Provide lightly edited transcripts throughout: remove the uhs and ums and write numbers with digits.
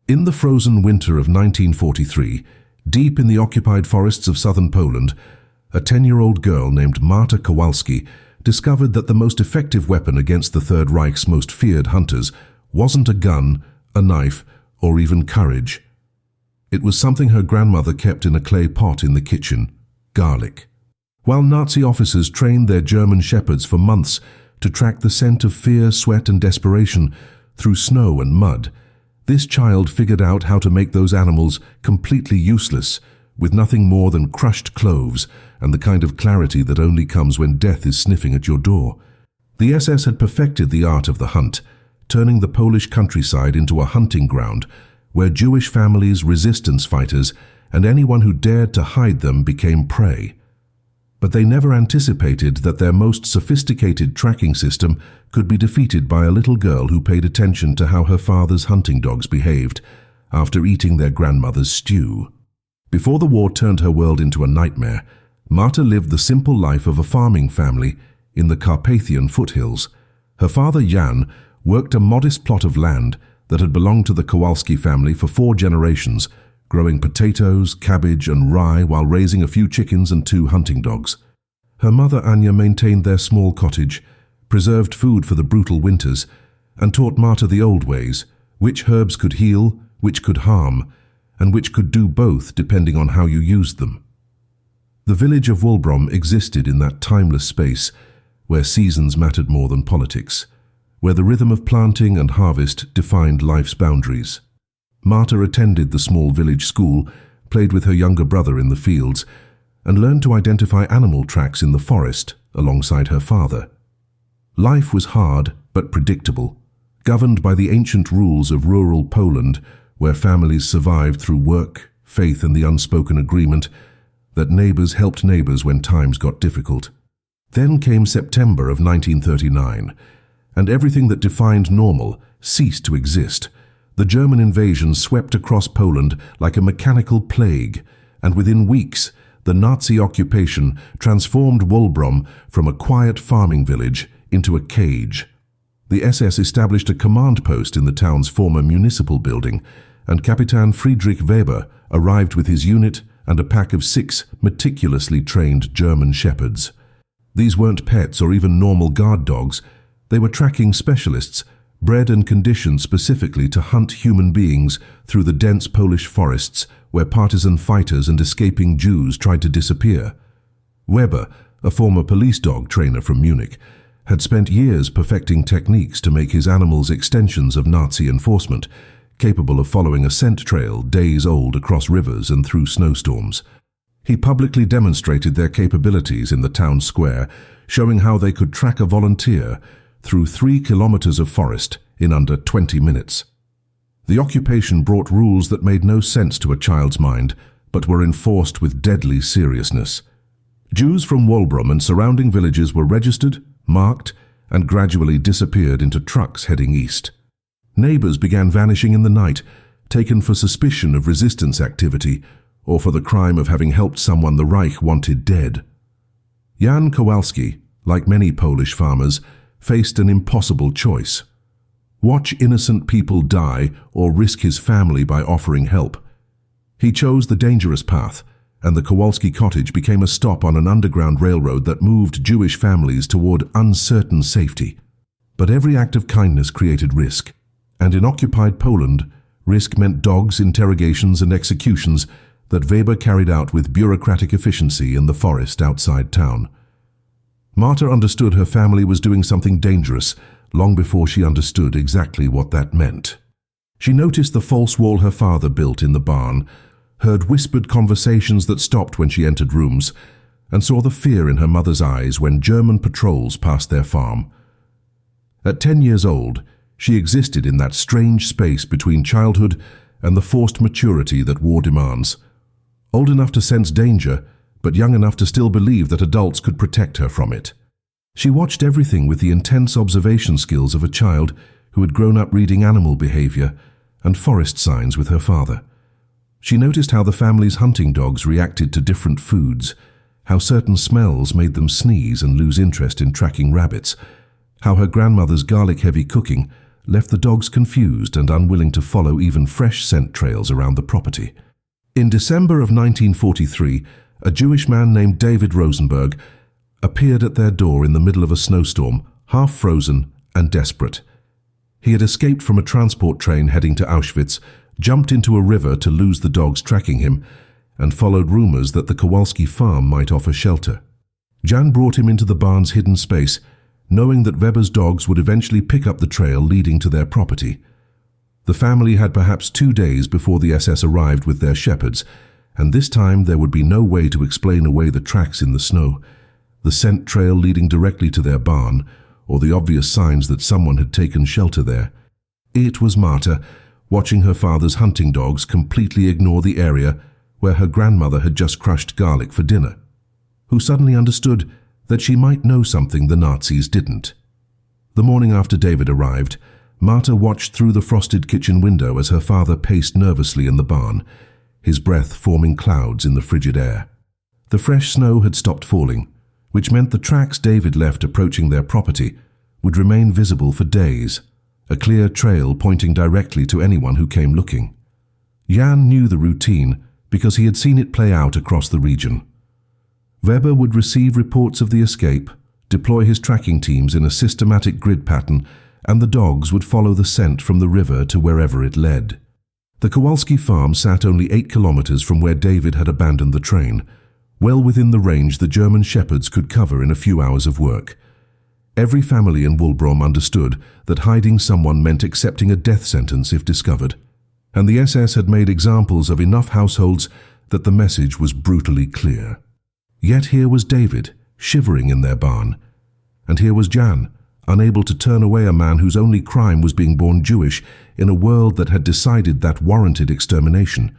In the frozen winter of 1943, deep in the occupied forests of southern Poland, a 10-year-old girl named Marta Kowalski discovered that the most effective weapon against the Third Reich's most feared hunters wasn't a gun, a knife, or even courage. It was something her grandmother kept in a clay pot in the kitchen: garlic. While Nazi officers trained their German shepherds for months to track the scent of fear, sweat, and desperation through snow and mud, this child figured out how to make those animals completely useless, with nothing more than crushed cloves and the kind of clarity that only comes when death is sniffing at your door. The SS had perfected the art of the hunt, turning the Polish countryside into a hunting ground where Jewish families, resistance fighters, and anyone who dared to hide them became prey. But they never anticipated that their most sophisticated tracking system could be defeated by a little girl who paid attention to how her father's hunting dogs behaved after eating their grandmother's stew. Before the war turned her world into a nightmare, Marta lived the simple life of a farming family in the Carpathian foothills. Her father, Jan, worked a modest plot of land that had belonged to the Kowalski family for 4 generations, growing potatoes, cabbage, and rye while raising a few chickens and 2 hunting dogs. Her mother, Anya, maintained their small cottage, preserved food for the brutal winters, and taught Marta the old ways: which herbs could heal, which could harm, and which could do both depending on how you used them. The village of Wólbrom existed in that timeless space where seasons mattered more than politics, where the rhythm of planting and harvest defined life's boundaries. Marta attended the small village school, played with her younger brother in the fields, and learned to identify animal tracks in the forest alongside her father. Life was hard but predictable, governed by the ancient rules of rural Poland, where families survived through work, faith, and the unspoken agreement that neighbors helped neighbors when times got difficult. Then came September of 1939, and everything that defined normal ceased to exist. The German invasion swept across Poland like a mechanical plague, and within weeks, the Nazi occupation transformed Wólbrom from a quiet farming village into a cage. The SS established a command post in the town's former municipal building, and Kapitän Friedrich Weber arrived with his unit and a pack of 6 meticulously trained German shepherds. These weren't pets or even normal guard dogs. They were tracking specialists, bred and conditioned specifically to hunt human beings through the dense Polish forests where partisan fighters and escaping Jews tried to disappear. Weber, a former police dog trainer from Munich, had spent years perfecting techniques to make his animals extensions of Nazi enforcement, capable of following a scent trail days old across rivers and through snowstorms. He publicly demonstrated their capabilities in the town square, showing how they could track a volunteer through 3 kilometers of forest in under 20 minutes. The occupation brought rules that made no sense to a child's mind, but were enforced with deadly seriousness. Jews from Wólbrom and surrounding villages were registered, marked, and gradually disappeared into trucks heading east. Neighbors began vanishing in the night, taken for suspicion of resistance activity or for the crime of having helped someone the Reich wanted dead. Jan Kowalski, like many Polish farmers, faced an impossible choice: watch innocent people die or risk his family by offering help. He chose the dangerous path, and the Kowalski cottage became a stop on an underground railroad that moved Jewish families toward uncertain safety. But every act of kindness created risk, and in occupied Poland, risk meant dogs, interrogations, and executions that Weber carried out with bureaucratic efficiency in the forest outside town. Marta understood her family was doing something dangerous long before she understood exactly what that meant. She noticed the false wall her father built in the barn, heard whispered conversations that stopped when she entered rooms, and saw the fear in her mother's eyes when German patrols passed their farm. At 10 years old, she existed in that strange space between childhood and the forced maturity that war demands. Old enough to sense danger, but young enough to still believe that adults could protect her from it. She watched everything with the intense observation skills of a child who had grown up reading animal behavior and forest signs with her father. She noticed how the family's hunting dogs reacted to different foods, how certain smells made them sneeze and lose interest in tracking rabbits, how her grandmother's garlic-heavy cooking left the dogs confused and unwilling to follow even fresh scent trails around the property. In December of 1943, a Jewish man named David Rosenberg appeared at their door in the middle of a snowstorm, half frozen and desperate. He had escaped from a transport train heading to Auschwitz, jumped into a river to lose the dogs tracking him, and followed rumors that the Kowalski farm might offer shelter. Jan brought him into the barn's hidden space, knowing that Weber's dogs would eventually pick up the trail leading to their property. The family had perhaps 2 days before the SS arrived with their shepherds, and this time there would be no way to explain away the tracks in the snow, the scent trail leading directly to their barn, or the obvious signs that someone had taken shelter there. It was Marta, watching her father's hunting dogs completely ignore the area where her grandmother had just crushed garlic for dinner, who suddenly understood that she might know something the Nazis didn't. The morning after David arrived, Marta watched through the frosted kitchen window as her father paced nervously in the barn, his breath forming clouds in the frigid air. The fresh snow had stopped falling, which meant the tracks David left approaching their property would remain visible for days, a clear trail pointing directly to anyone who came looking. Jan knew the routine because he had seen it play out across the region. Weber would receive reports of the escape, deploy his tracking teams in a systematic grid pattern, and the dogs would follow the scent from the river to wherever it led. The Kowalski farm sat only 8 kilometers from where David had abandoned the train, well within the range the German shepherds could cover in a few hours of work. Every family in Wulbrom understood that hiding someone meant accepting a death sentence if discovered, and the SS had made examples of enough households that the message was brutally clear. Yet here was David, shivering in their barn, and here was Jan, unable to turn away a man whose only crime was being born Jewish in a world that had decided that warranted extermination.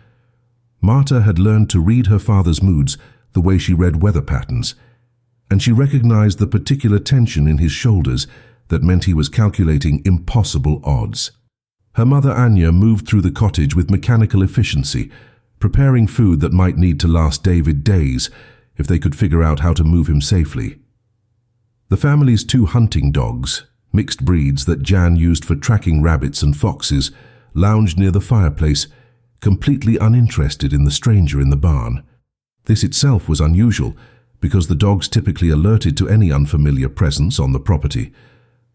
Marta had learned to read her father's moods the way she read weather patterns, and she recognized the particular tension in his shoulders that meant he was calculating impossible odds. Her mother Anya moved through the cottage with mechanical efficiency, preparing food that might need to last David days if they could figure out how to move him safely. The family's 2 hunting dogs, mixed breeds that Jan used for tracking rabbits and foxes, lounged near the fireplace, completely uninterested in the stranger in the barn. This itself was unusual, because the dogs typically alerted to any unfamiliar presence on the property.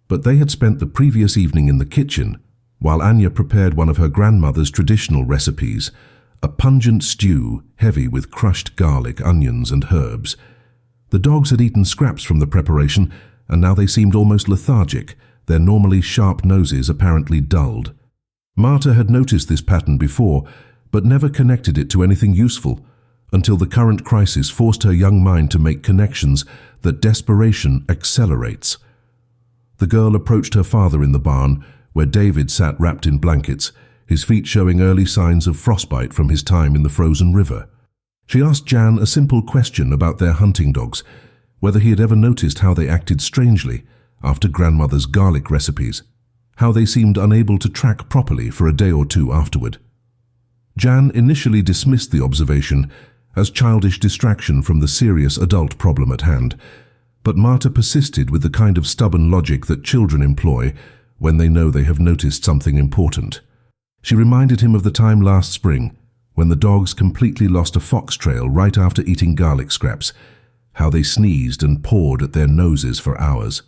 But they had spent the previous evening in the kitchen, while Anya prepared one of her grandmother's traditional recipes, a pungent stew heavy with crushed garlic, onions, and herbs. The dogs had eaten scraps from the preparation, and now they seemed almost lethargic, their normally sharp noses apparently dulled. Marta had noticed this pattern before, but never connected it to anything useful, until the current crisis forced her young mind to make connections that desperation accelerates. The girl approached her father in the barn, where David sat wrapped in blankets, his feet showing early signs of frostbite from his time in the frozen river. She asked Jan a simple question about their hunting dogs, whether he had ever noticed how they acted strangely after grandmother's garlic recipes, how they seemed unable to track properly for a day or 2 afterward. Jan initially dismissed the observation as childish distraction from the serious adult problem at hand, but Marta persisted with the kind of stubborn logic that children employ when they know they have noticed something important. She reminded him of the time last spring when the dogs completely lost a fox trail right after eating garlic scraps, how they sneezed and pawed at their noses for hours.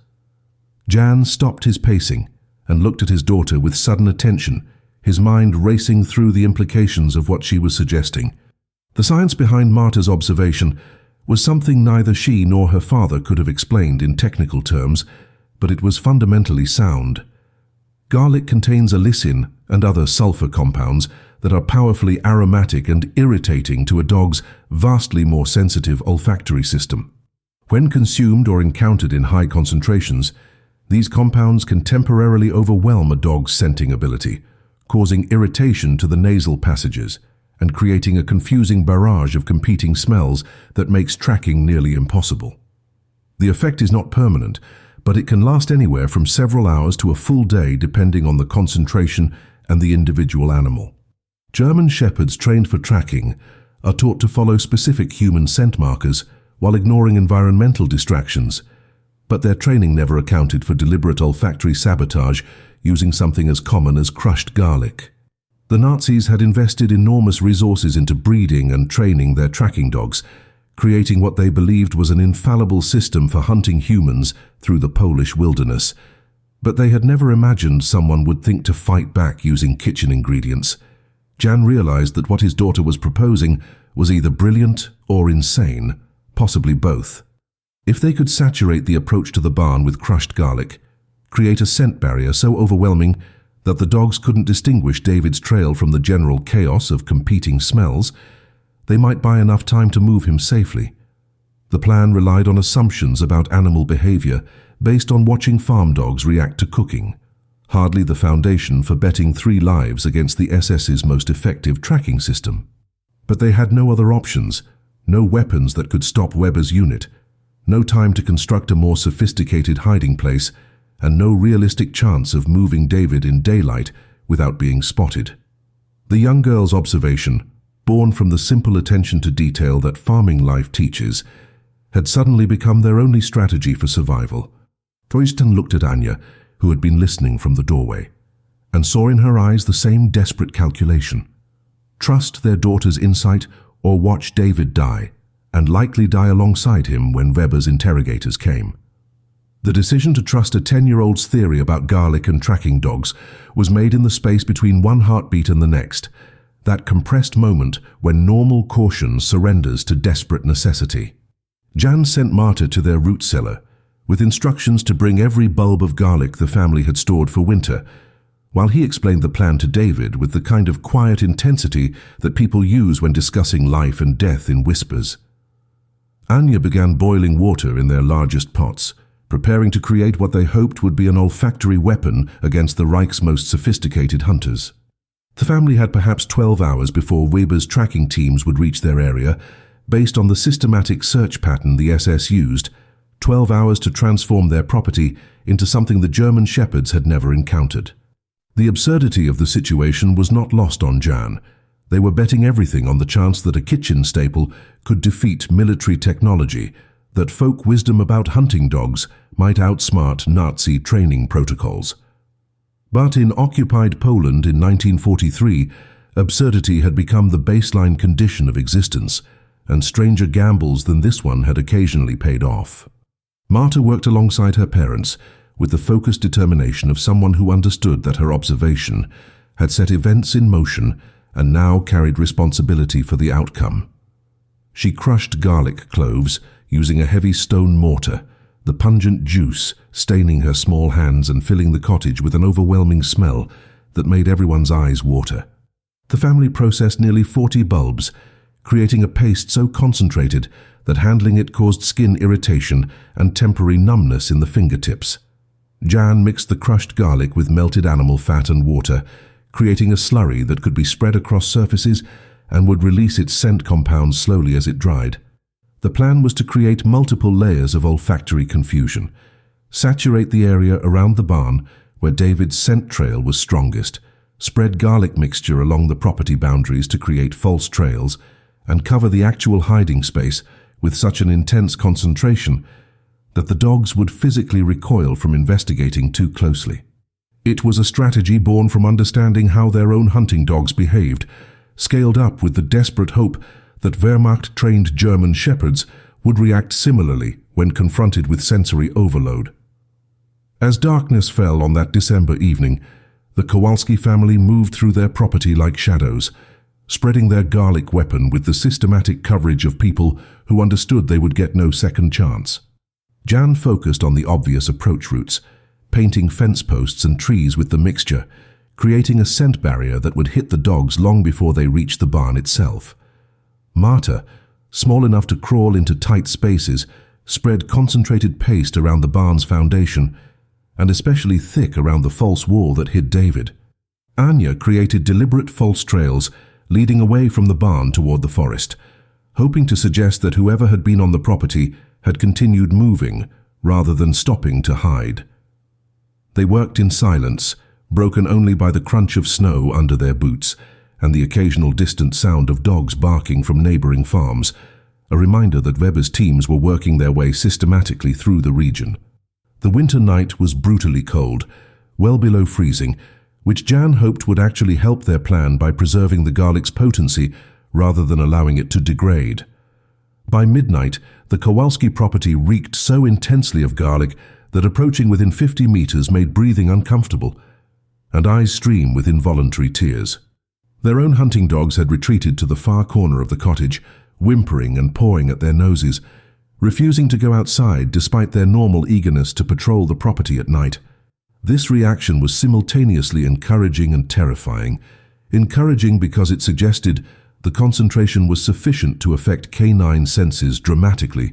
Jan stopped his pacing and looked at his daughter with sudden attention, his mind racing through the implications of what she was suggesting. The science behind Marta's observation was something neither she nor her father could have explained in technical terms, but it was fundamentally sound. Garlic contains allicin and other sulfur compounds that are powerfully aromatic and irritating to a dog's vastly more sensitive olfactory system. When consumed or encountered in high concentrations, these compounds can temporarily overwhelm a dog's scenting ability, causing irritation to the nasal passages and creating a confusing barrage of competing smells that makes tracking nearly impossible. The effect is not permanent, but it can last anywhere from several hours to a full day depending on the concentration and the individual animal. German shepherds trained for tracking are taught to follow specific human scent markers while ignoring environmental distractions, but their training never accounted for deliberate olfactory sabotage using something as common as crushed garlic. The Nazis had invested enormous resources into breeding and training their tracking dogs, creating what they believed was an infallible system for hunting humans through the Polish wilderness. But they had never imagined someone would think to fight back using kitchen ingredients. Jan realized that what his daughter was proposing was either brilliant or insane, possibly both. If they could saturate the approach to the barn with crushed garlic, create a scent barrier so overwhelming that the dogs couldn't distinguish David's trail from the general chaos of competing smells, they might buy enough time to move him safely. The plan relied on assumptions about animal behavior based on watching farm dogs react to cooking, hardly the foundation for betting 3 lives against the SS's most effective tracking system. But they had no other options, no weapons that could stop Weber's unit, no time to construct a more sophisticated hiding place, and no realistic chance of moving David in daylight without being spotted. The young girl's observation, born from the simple attention to detail that farming life teaches, had suddenly become their only strategy for survival. Thorsten looked at Anya, who had been listening from the doorway, and saw in her eyes the same desperate calculation. Trust their daughter's insight or watch David die, and likely die alongside him when Weber's interrogators came. The decision to trust a 10-year-old's theory about garlic and tracking dogs was made in the space between one heartbeat and the next, that compressed moment when normal caution surrenders to desperate necessity. Jan sent Marta to their root cellar, with instructions to bring every bulb of garlic the family had stored for winter, while he explained the plan to David with the kind of quiet intensity that people use when discussing life and death in whispers. Anya began boiling water in their largest pots, preparing to create what they hoped would be an olfactory weapon against the Reich's most sophisticated hunters. The family had perhaps 12 hours before Weber's tracking teams would reach their area, based on the systematic search pattern the SS used, 12 hours to transform their property into something the German shepherds had never encountered. The absurdity of the situation was not lost on Jan. They were betting everything on the chance that a kitchen staple could defeat military technology, that folk wisdom about hunting dogs might outsmart Nazi training protocols. But in occupied Poland in 1943, absurdity had become the baseline condition of existence, and stranger gambles than this one had occasionally paid off. Marta worked alongside her parents with the focused determination of someone who understood that her observation had set events in motion and now carried responsibility for the outcome. She crushed garlic cloves using a heavy stone mortar, the pungent juice staining her small hands and filling the cottage with an overwhelming smell that made everyone's eyes water. The family processed nearly 40 bulbs, creating a paste so concentrated that handling it caused skin irritation and temporary numbness in the fingertips. Jan mixed the crushed garlic with melted animal fat and water, creating a slurry that could be spread across surfaces and would release its scent compounds slowly as it dried. The plan was to create multiple layers of olfactory confusion, saturate the area around the barn where David's scent trail was strongest, spread garlic mixture along the property boundaries to create false trails, and cover the actual hiding space with such an intense concentration that the dogs would physically recoil from investigating too closely. It was a strategy born from understanding how their own hunting dogs behaved, scaled up with the desperate hope that Wehrmacht-trained German shepherds would react similarly when confronted with sensory overload. As darkness fell on that December evening, the Kowalski family moved through their property like shadows, spreading their garlic weapon with the systematic coverage of people who understood they would get no second chance. Jan focused on the obvious approach routes, painting fence posts and trees with the mixture, creating a scent barrier that would hit the dogs long before they reached the barn itself. Marta, small enough to crawl into tight spaces, spread concentrated paste around the barn's foundation, and especially thick around the false wall that hid David. Anya created deliberate false trails leading away from the barn toward the forest, hoping to suggest that whoever had been on the property had continued moving rather than stopping to hide. They worked in silence, broken only by the crunch of snow under their boots and the occasional distant sound of dogs barking from neighboring farms, a reminder that Weber's teams were working their way systematically through the region. The winter night was brutally cold, well below freezing, which Jan hoped would actually help their plan by preserving the garlic's potency rather than allowing it to degrade. By midnight, the Kowalski property reeked so intensely of garlic that approaching within 50 meters made breathing uncomfortable, and eyes stream with involuntary tears. Their own hunting dogs had retreated to the far corner of the cottage, whimpering and pawing at their noses, refusing to go outside despite their normal eagerness to patrol the property at night. This reaction was simultaneously encouraging and terrifying. Encouraging because it suggested the concentration was sufficient to affect canine senses dramatically.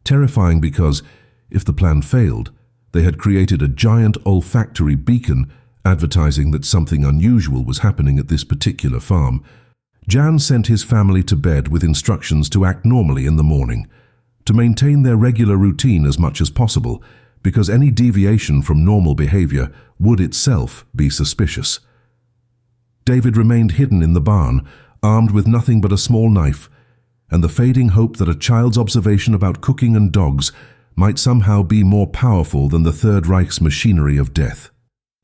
Terrifying because, if the plan failed, they had created a giant olfactory beacon advertising that something unusual was happening at this particular farm. Jan sent his family to bed with instructions to act normally in the morning, to maintain their regular routine as much as possible, because any deviation from normal behavior would itself be suspicious. David remained hidden in the barn, armed with nothing but a small knife, and the fading hope that a child's observation about cooking and dogs might somehow be more powerful than the Third Reich's machinery of death.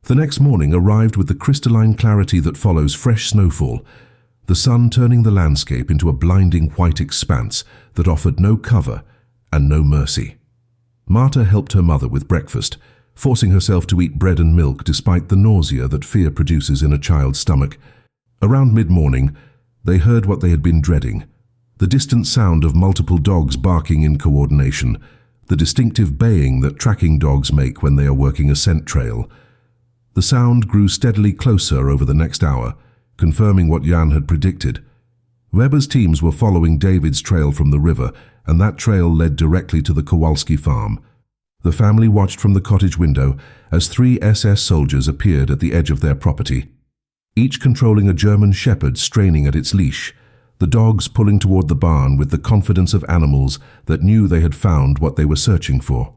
The next morning arrived with the crystalline clarity that follows fresh snowfall, the sun turning the landscape into a blinding white expanse that offered no cover and no mercy. Marta helped her mother with breakfast, forcing herself to eat bread and milk despite the nausea that fear produces in a child's stomach. Around mid-morning, they heard what they had been dreading, the distant sound of multiple dogs barking in coordination, the distinctive baying that tracking dogs make when they are working a scent trail. The sound grew steadily closer over the next hour, confirming what Jan had predicted. Weber's teams were following David's trail from the river, and that trail led directly to the Kowalski farm. The family watched from the cottage window as 3 SS soldiers appeared at the edge of their property, each controlling a German shepherd straining at its leash, the dogs pulling toward the barn with the confidence of animals that knew they had found what they were searching for.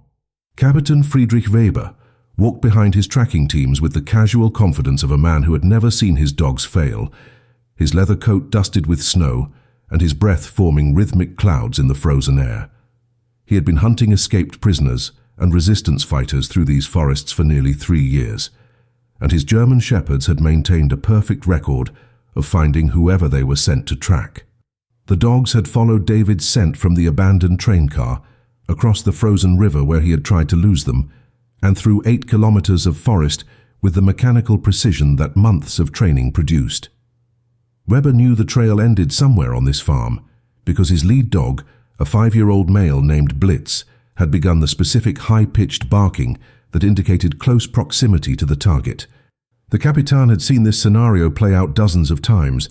Kapitän Friedrich Weber walked behind his tracking teams with the casual confidence of a man who had never seen his dogs fail, his leather coat dusted with snow and his breath forming rhythmic clouds in the frozen air. He had been hunting escaped prisoners and resistance fighters through these forests for nearly 3 years, and his German shepherds had maintained a perfect record of finding whoever they were sent to track. The dogs had followed David's scent from the abandoned train car, across the frozen river where he had tried to lose them, and through 8 kilometers of forest with the mechanical precision that months of training produced. Weber knew the trail ended somewhere on this farm, because his lead dog, a 5-year-old male named Blitz, had begun the specific high-pitched barking that indicated close proximity to the target. The Kapitän had seen this scenario play out dozens of times.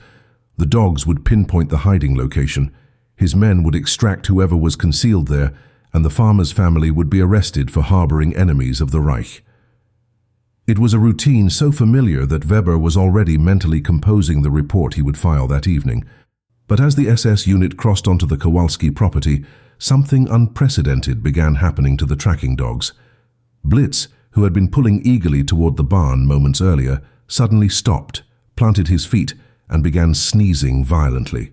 The dogs would pinpoint the hiding location, his men would extract whoever was concealed there, and the farmer's family would be arrested for harboring enemies of the Reich. It was a routine so familiar that Weber was already mentally composing the report he would file that evening. But as the SS unit crossed onto the Kowalski property, something unprecedented began happening to the tracking dogs. Blitz, who had been pulling eagerly toward the barn moments earlier, suddenly stopped, planted his feet, and began sneezing violently.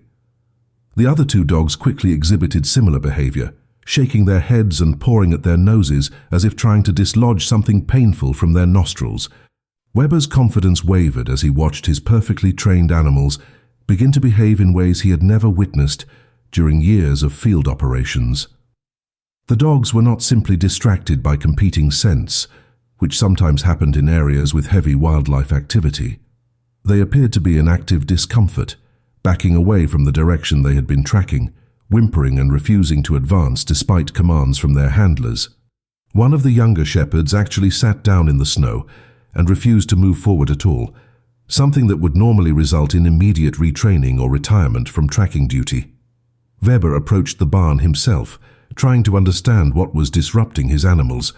The other 2 dogs quickly exhibited similar behavior, shaking their heads and pawing at their noses as if trying to dislodge something painful from their nostrils. Weber's confidence wavered as he watched his perfectly trained animals begin to behave in ways he had never witnessed during years of field operations. The dogs were not simply distracted by competing scents, which sometimes happened in areas with heavy wildlife activity. They appeared to be in active discomfort, backing away from the direction they had been tracking, whimpering and refusing to advance despite commands from their handlers. One of the younger shepherds actually sat down in the snow and refused to move forward at all, something that would normally result in immediate retraining or retirement from tracking duty. Weber approached the barn himself, trying to understand what was disrupting his animals,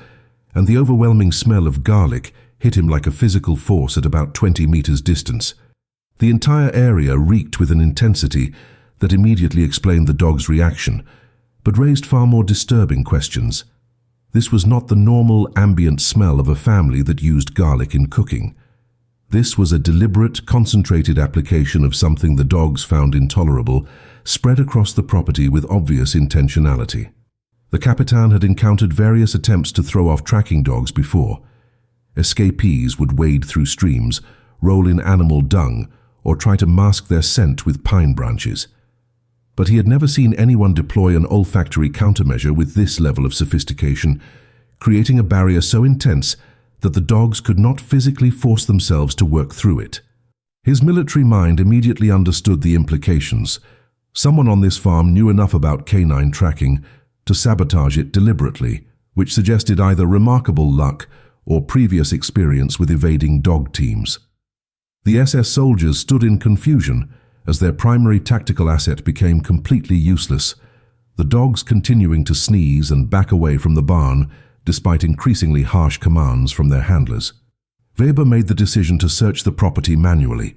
and the overwhelming smell of garlic hit him like a physical force at about 20 meters distance. The entire area reeked with an intensity that immediately explained the dog's reaction, but raised far more disturbing questions. This was not the normal ambient smell of a family that used garlic in cooking. This was a deliberate, concentrated application of something the dogs found intolerable, spread across the property with obvious intentionality. The Kapitän had encountered various attempts to throw off tracking dogs before. escapees would wade through streams, roll in animal dung, or try to mask their scent with pine branches. But he had never seen anyone deploy an olfactory countermeasure with this level of sophistication, creating a barrier so intense that the dogs could not physically force themselves to work through it. His military mind immediately understood the implications. Someone on this farm knew enough about canine tracking to sabotage it deliberately, which suggested either remarkable luck or previous experience with evading dog teams. The SS soldiers stood in confusion as their primary tactical asset became completely useless, the dogs continuing to sneeze and back away from the barn despite increasingly harsh commands from their handlers. Weber made the decision to search the property manually,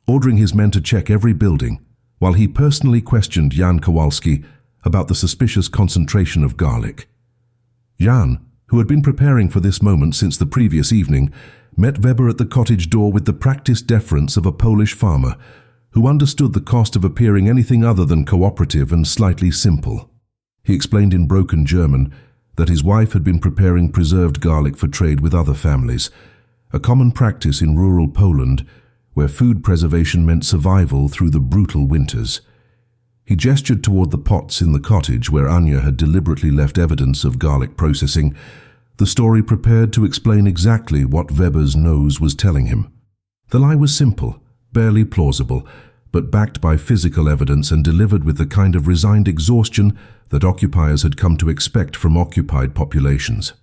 ordering his men to check every building, while he personally questioned Jan Kowalski about the suspicious concentration of garlic. Jan, who had been preparing for this moment since the previous evening, met Weber at the cottage door with the practiced deference of a Polish farmer who understood the cost of appearing anything other than cooperative and slightly simple. He explained in broken German that his wife had been preparing preserved garlic for trade with other families, a common practice in rural Poland where food preservation meant survival through the brutal winters. He gestured toward the pots in the cottage where Anya had deliberately left evidence of garlic processing, the story prepared to explain exactly what Weber's nose was telling him. The lie was simple, barely plausible, but backed by physical evidence and delivered with the kind of resigned exhaustion that occupiers had come to expect from occupied populations.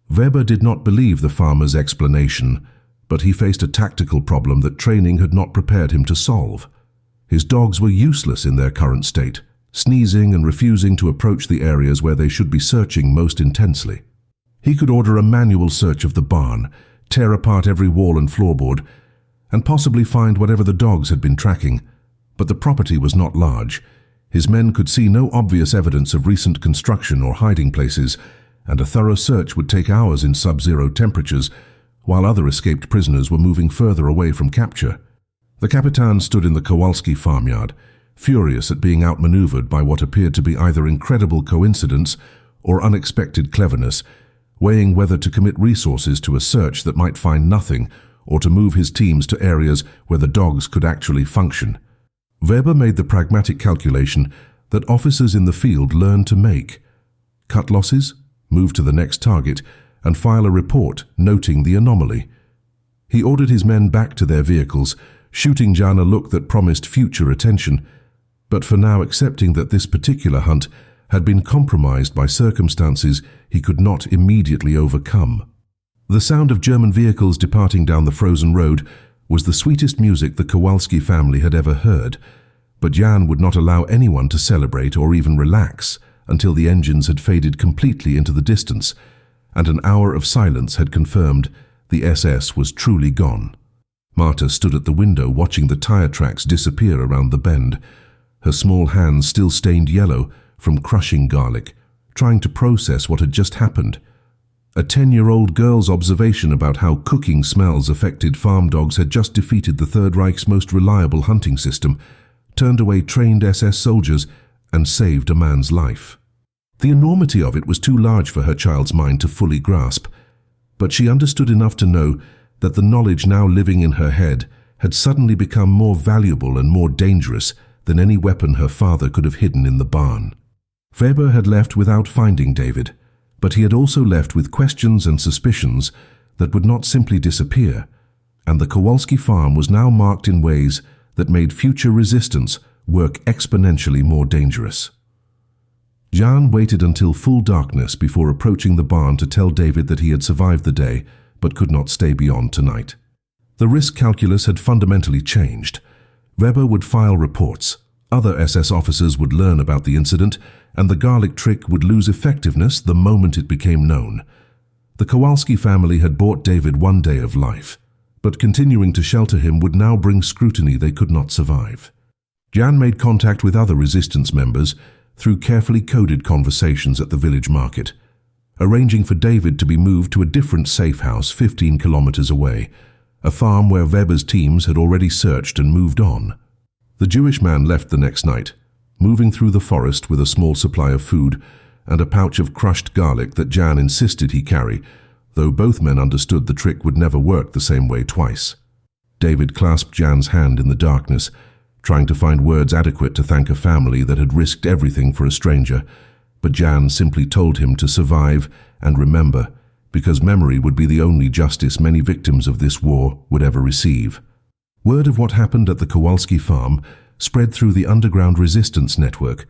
Weber did not believe the farmer's explanation, but he faced a tactical problem that training had not prepared him to solve. His dogs were useless in their current state, sneezing and refusing to approach the areas where they should be searching most intensely. He could order a manual search of the barn, tear apart every wall and floorboard, and possibly find whatever the dogs had been tracking. But the property was not large. His men could see no obvious evidence of recent construction or hiding places, and a thorough search would take hours in sub-zero temperatures, while other escaped prisoners were moving further away from capture. The Kapitän stood in the Kowalski farmyard, furious at being outmaneuvered by what appeared to be either incredible coincidence or unexpected cleverness, weighing whether to commit resources to a search that might find nothing or to move his teams to areas where the dogs could actually function. Weber made the pragmatic calculation that officers in the field learn to make. Cut losses, move to the next target, and file a report noting the anomaly. He ordered his men back to their vehicles, shooting Jan a look that promised future attention, but for now accepting that this particular hunt had been compromised by circumstances he could not immediately overcome. The sound of German vehicles departing down the frozen road was the sweetest music the Kowalski family had ever heard, but Jan would not allow anyone to celebrate or even relax until the engines had faded completely into the distance, and an hour of silence had confirmed the SS was truly gone. Marta stood at the window watching the tire tracks disappear around the bend, her small hands still stained yellow from crushing garlic, trying to process what had just happened. A 10-year-old girl's observation about how cooking smells affected farm dogs had just defeated the Third Reich's most reliable hunting system, turned away trained SS soldiers, and saved a man's life. The enormity of it was too large for her child's mind to fully grasp, but she understood enough to know that the knowledge now living in her head had suddenly become more valuable and more dangerous than any weapon her father could have hidden in the barn. Weber had left without finding David, but he had also left with questions and suspicions that would not simply disappear, and the Kowalski farm was now marked in ways that made future resistance work exponentially more dangerous. Jan waited until full darkness before approaching the barn to tell David that he had survived the day but could not stay beyond tonight. The risk calculus had fundamentally changed. Weber would file reports, other SS officers would learn about the incident, and the garlic trick would lose effectiveness the moment it became known. The Kowalski family had bought David one day of life, but continuing to shelter him would now bring scrutiny they could not survive. Jan made contact with other resistance members through carefully coded conversations at the village market, arranging for David to be moved to a different safe house 15 kilometers away, a farm where Weber's teams had already searched and moved on. The Jewish man left the next night, moving through the forest with a small supply of food and a pouch of crushed garlic that Jan insisted he carry, though both men understood the trick would never work the same way twice. David clasped Jan's hand in the darkness, trying to find words adequate to thank a family that had risked everything for a stranger, but Jan simply told him to survive and remember, because memory would be the only justice many victims of this war would ever receive. Word of what happened at the Kowalski farm spread through the underground resistance network,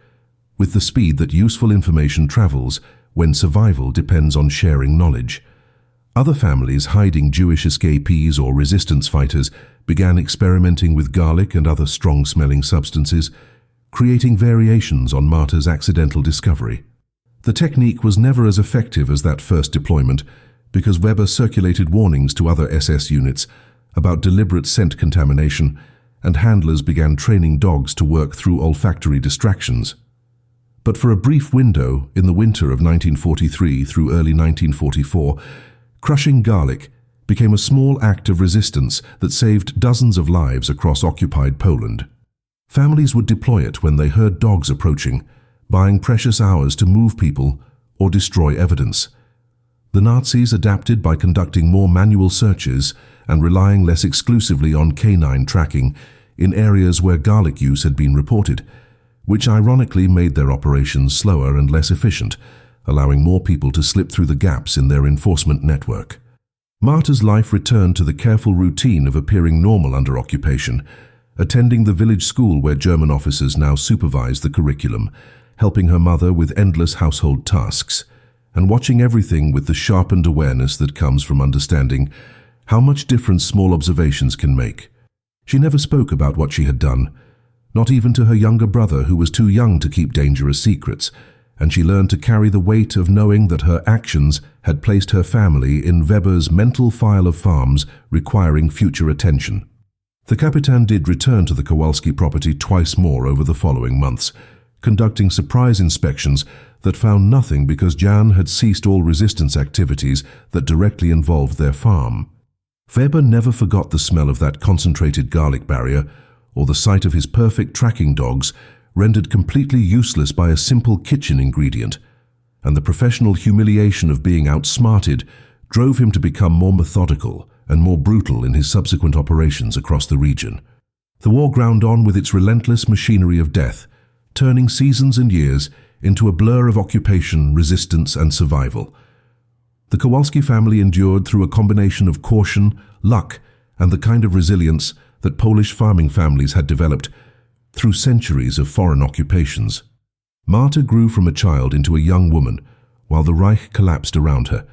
with the speed that useful information travels when survival depends on sharing knowledge. Other families hiding Jewish escapees or resistance fighters began experimenting with garlic and other strong-smelling substances, creating variations on Marta's accidental discovery. The technique was never as effective as that first deployment because Weber circulated warnings to other SS units about deliberate scent contamination, and handlers began training dogs to work through olfactory distractions. But for a brief window in the winter of 1943 through early 1944, crushing garlic became a small act of resistance that saved dozens of lives across occupied Poland. Families would deploy it when they heard dogs approaching, buying precious hours to move people or destroy evidence. The Nazis adapted by conducting more manual searches and relying less exclusively on canine tracking in areas where garlic use had been reported, which ironically made their operations slower and less efficient, allowing more people to slip through the gaps in their enforcement network. Marta's life returned to the careful routine of appearing normal under occupation, attending the village school where German officers now supervised the curriculum, helping her mother with endless household tasks, and watching everything with the sharpened awareness that comes from understanding how much difference small observations can make. She never spoke about what she had done, not even to her younger brother who was too young to keep dangerous secrets, and she learned to carry the weight of knowing that her actions had placed her family in Weber's mental file of farms requiring future attention. The Kapitän did return to the Kowalski property twice more over the following months, conducting surprise inspections that found nothing because Jan had ceased all resistance activities that directly involved their farm. Weber never forgot the smell of that concentrated garlic barrier or the sight of his perfect tracking dogs rendered completely useless by a simple kitchen ingredient, and the professional humiliation of being outsmarted drove him to become more methodical and more brutal in his subsequent operations across the region. The war ground on with its relentless machinery of death, turning seasons and years into a blur of occupation, resistance, and survival. The Kowalski family endured through a combination of caution, luck, and the kind of resilience that Polish farming families had developed through centuries of foreign occupations. Marta grew from a child into a young woman while the Reich collapsed around her,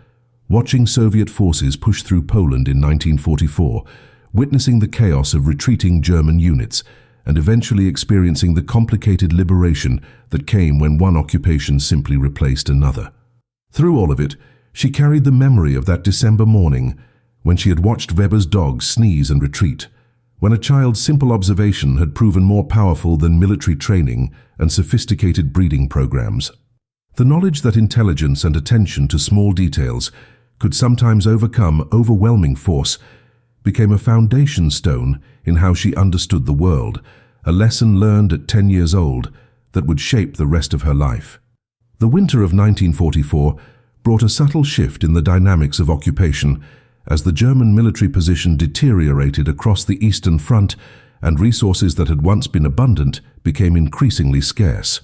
watching Soviet forces push through Poland in 1944, witnessing the chaos of retreating German units, and eventually experiencing the complicated liberation that came when one occupation simply replaced another. Through all of it, she carried the memory of that December morning when she had watched Weber's dogs sneeze and retreat, when a child's simple observation had proven more powerful than military training and sophisticated breeding programs. The knowledge that intelligence and attention to small details could sometimes overcome overwhelming force became a foundation stone in how she understood the world, a lesson learned at 10 years old that would shape the rest of her life. The winter of 1944 brought a subtle shift in the dynamics of occupation as the German military position deteriorated across the Eastern Front and resources that had once been abundant became increasingly scarce.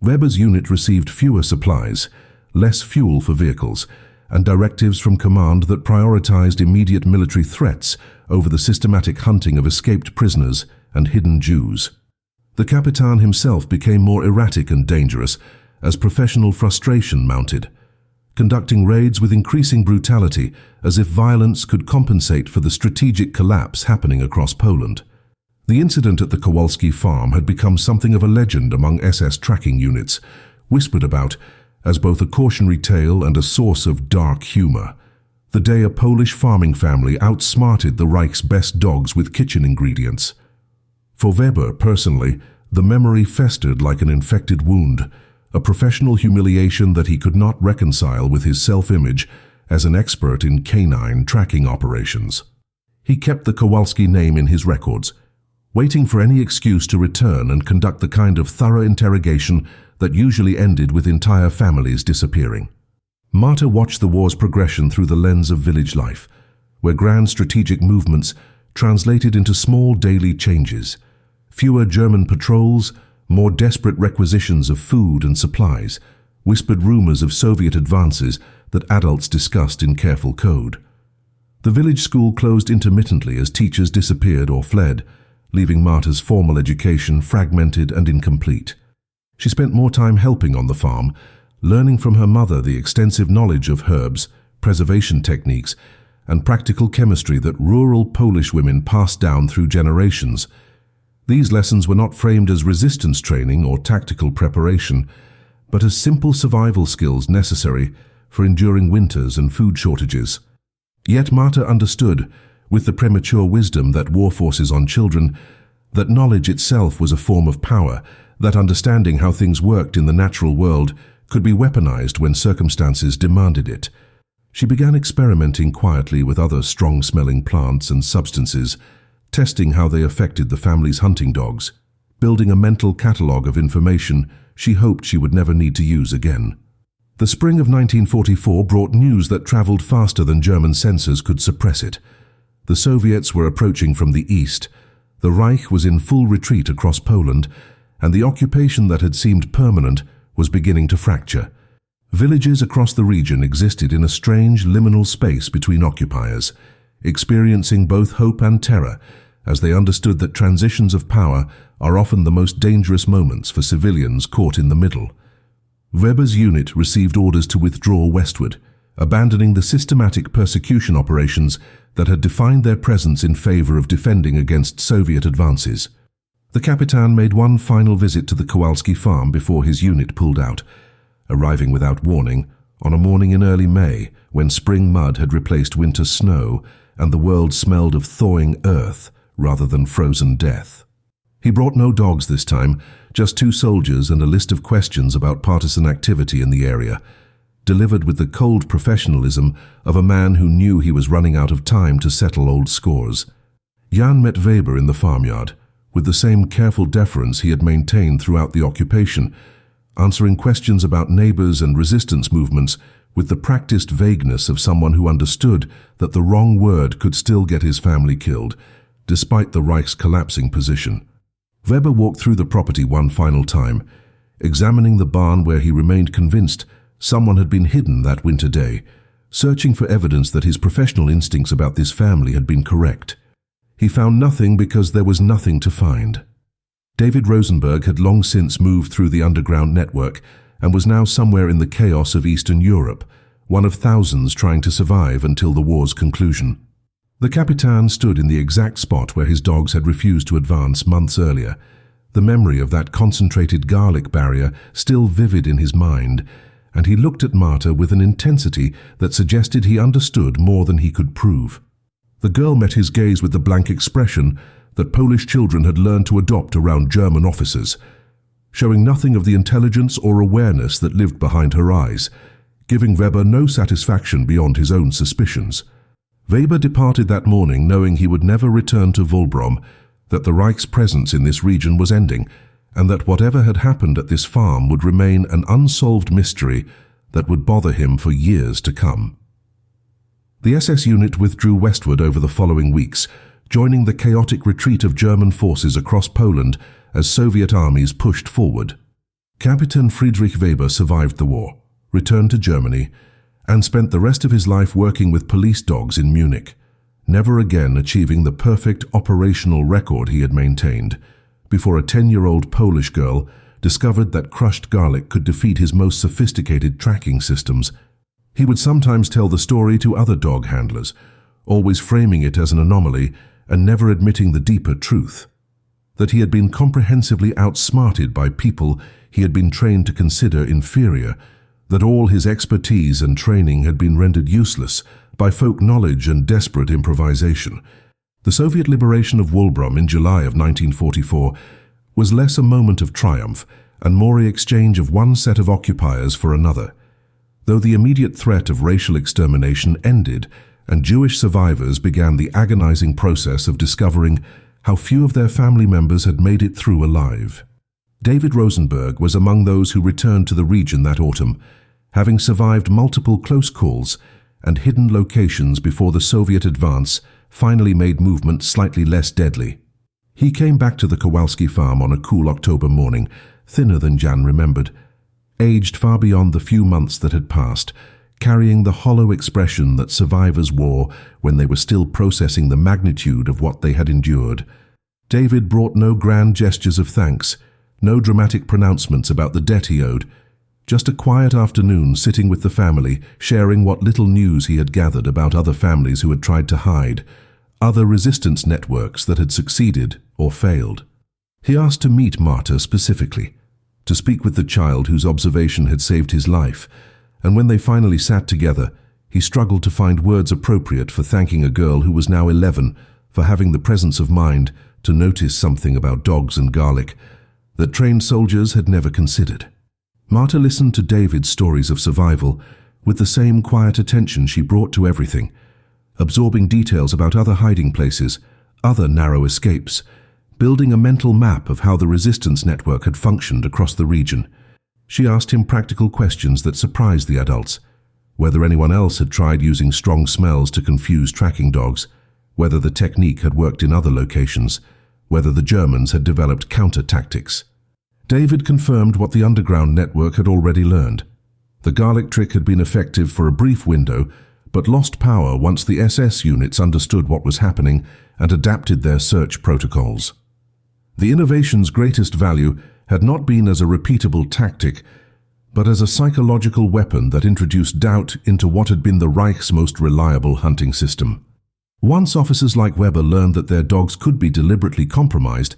Weber's unit received fewer supplies, less fuel for vehicles, and directives from command that prioritized immediate military threats over the systematic hunting of escaped prisoners and hidden Jews. The Kapitän himself became more erratic and dangerous as professional frustration mounted, conducting raids with increasing brutality as if violence could compensate for the strategic collapse happening across Poland. The incident at the Kowalski farm had become something of a legend among SS tracking units, whispered about as both a cautionary tale and a source of dark humor. The day a Polish farming family outsmarted the Reich's best dogs with kitchen ingredients. For Weber, personally, the memory festered like an infected wound, a professional humiliation that he could not reconcile with his self-image as an expert in canine tracking operations. He kept the Kowalski name in his records, waiting for any excuse to return and conduct the kind of thorough interrogation that usually ended with entire families disappearing. Marta watched the war's progression through the lens of village life, where grand strategic movements translated into small daily changes. Fewer German patrols, more desperate requisitions of food and supplies, whispered rumors of Soviet advances that adults discussed in careful code. The village school closed intermittently as teachers disappeared or fled, leaving Marta's formal education fragmented and incomplete. She spent more time helping on the farm, learning from her mother the extensive knowledge of herbs, preservation techniques, and practical chemistry that rural Polish women passed down through generations. These lessons were not framed as resistance training or tactical preparation, but as simple survival skills necessary for enduring winters and food shortages. Yet Marta understood, with the premature wisdom that war forces on children, that knowledge itself was a form of power, that understanding how things worked in the natural world could be weaponized when circumstances demanded it. She began experimenting quietly with other strong-smelling plants and substances, testing how they affected the family's hunting dogs, building a mental catalogue of information she hoped she would never need to use again. The spring of 1944 brought news that traveled faster than German censors could suppress it. The Soviets were approaching from the east, the Reich was in full retreat across Poland, and the occupation that had seemed permanent was beginning to fracture. Villages across the region existed in a strange liminal space between occupiers, experiencing both hope and terror as they understood that transitions of power are often the most dangerous moments for civilians caught in the middle. Weber's unit received orders to withdraw westward, abandoning the systematic persecution operations that had defined their presence in favor of defending against Soviet advances. The Kapitän made one final visit to the Kowalski farm before his unit pulled out, arriving without warning on a morning in early May when spring mud had replaced winter snow and the world smelled of thawing earth rather than frozen death. He brought no dogs this time, just 2 soldiers and a list of questions about partisan activity in the area, delivered with the cold professionalism of a man who knew he was running out of time to settle old scores. Jan met Weber in the farmyard, with the same careful deference he had maintained throughout the occupation, answering questions about neighbors and resistance movements with the practiced vagueness of someone who understood that the wrong word could still get his family killed, despite the Reich's collapsing position. Weber walked through the property one final time, examining the barn where he remained convinced someone had been hidden that winter day, searching for evidence that his professional instincts about this family had been correct. He found nothing because there was nothing to find. David Rosenberg had long since moved through the underground network and was now somewhere in the chaos of Eastern Europe, one of thousands trying to survive until the war's conclusion. The Kapitän stood in the exact spot where his dogs had refused to advance months earlier, the memory of that concentrated garlic barrier still vivid in his mind, and he looked at Marta with an intensity that suggested he understood more than he could prove. The girl met his gaze with the blank expression that Polish children had learned to adopt around German officers, showing nothing of the intelligence or awareness that lived behind her eyes, giving Weber no satisfaction beyond his own suspicions. Weber departed that morning knowing he would never return to Wulbrom, that the Reich's presence in this region was ending, and that whatever had happened at this farm would remain an unsolved mystery that would bother him for years to come. The SS unit withdrew westward over the following weeks, joining the chaotic retreat of German forces across Poland as Soviet armies pushed forward. Kapitän Friedrich Weber survived the war, returned to Germany, and spent the rest of his life working with police dogs in Munich, never again achieving the perfect operational record he had maintained, before a 10-year-old Polish girl discovered that crushed garlic could defeat his most sophisticated tracking systems. He would sometimes tell the story to other dog handlers, always framing it as an anomaly and never admitting the deeper truth, that he had been comprehensively outsmarted by people he had been trained to consider inferior, that all his expertise and training had been rendered useless by folk knowledge and desperate improvisation. The Soviet liberation of Wulbrom in July of 1944 was less a moment of triumph and more a exchange of one set of occupiers for another. Though the immediate threat of racial extermination ended and Jewish survivors began the agonizing process of discovering how few of their family members had made it through alive. David Rosenberg was among those who returned to the region that autumn, having survived multiple close calls and hidden locations before the Soviet advance finally made movement slightly less deadly. He came back to the Kowalski farm on a cool October morning, thinner than Jan remembered, aged far beyond the few months that had passed, carrying the hollow expression that survivors wore when they were still processing the magnitude of what they had endured. David brought no grand gestures of thanks, no dramatic pronouncements about the debt he owed, just a quiet afternoon sitting with the family, sharing what little news he had gathered about other families who had tried to hide, other resistance networks that had succeeded or failed. He asked to meet Marta specifically, to speak with the child whose observation had saved his life, and when they finally sat together, he struggled to find words appropriate for thanking a girl who was now 11 for having the presence of mind to notice something about dogs and garlic that trained soldiers had never considered. Marta listened to David's stories of survival with the same quiet attention she brought to everything, absorbing details about other hiding places, other narrow escapes, building a mental map of how the resistance network had functioned across the region. She asked him practical questions that surprised the adults, whether anyone else had tried using strong smells to confuse tracking dogs, whether the technique had worked in other locations, whether the Germans had developed counter-tactics. David confirmed what the underground network had already learned. The garlic trick had been effective for a brief window, but lost power once the SS units understood what was happening and adapted their search protocols. The innovation's greatest value had not been as a repeatable tactic, but as a psychological weapon that introduced doubt into what had been the Reich's most reliable hunting system. Once officers like Weber learned that their dogs could be deliberately compromised,